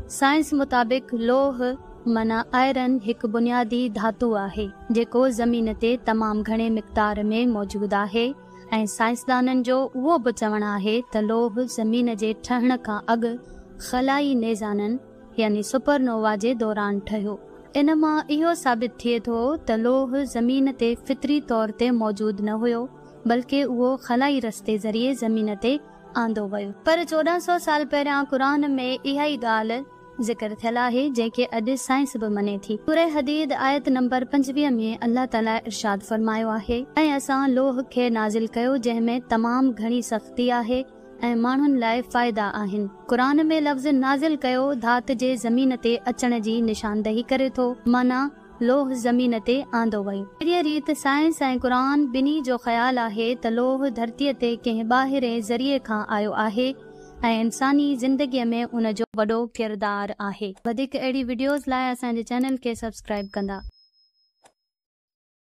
Science मुताबिक लोह माना आयरन हिकु बुनियादी धातु आहे जेको ज़मीन ते तमाम घणे मिक़दार में मौजूद आहे ऐं साइंसदाननि जो उहो बि चवणु आहे त लोह ज़मीन जे ठहण खां अॻु ख़लाई नेज़ाननि यानी सुपरनोवा जे दौरान ठहियो। इन मां इहो साबित थिए थो त लोह ज़मीन ते फितरी तौर ते मौजूद न हुयो बल्कि उहो ख़लाई रस्ते ज़रिए ज़मीन ते आंदो वियो। पर 1400 साल पहिरियां क़ुरान में इहा ई ॻाल्हि ज़िक्र थियल आहे जंहिंखे अॼु साइंस बि मञे थी। सूरह हदीद आयत नंबर 25 में अल्लाह ताला इरशाद फरमायो आहे ऐं असां लोह खे नाज़िल कयो जंहिंमें तमाम घणी सख़्ती आहे ऐं माण्हुनि लाइ फ़ाइदा आहिनि। क़ुरान में लफ़्ज़ नाज़िल कयो धात जे ज़मीन ते अचण जी निशानदही करे थो, माना लोह ज़मीन ते आंदो वियो। अहिड़ीअ रीति साइंस ऐं क़ुरान ॿिन्ही जो ख़्यालु आहे त लोह धरतीअ ते कंहिं ॿाहिरें ज़रिए खां आयो आहे ऐं इंसानी ज़िंदगीअ में उन जो वॾो किरदारु आहे। वधीक अहिड़ी वीडियोज़ लाइ असांजे चैनल खे सब्सक्राइब कंदा।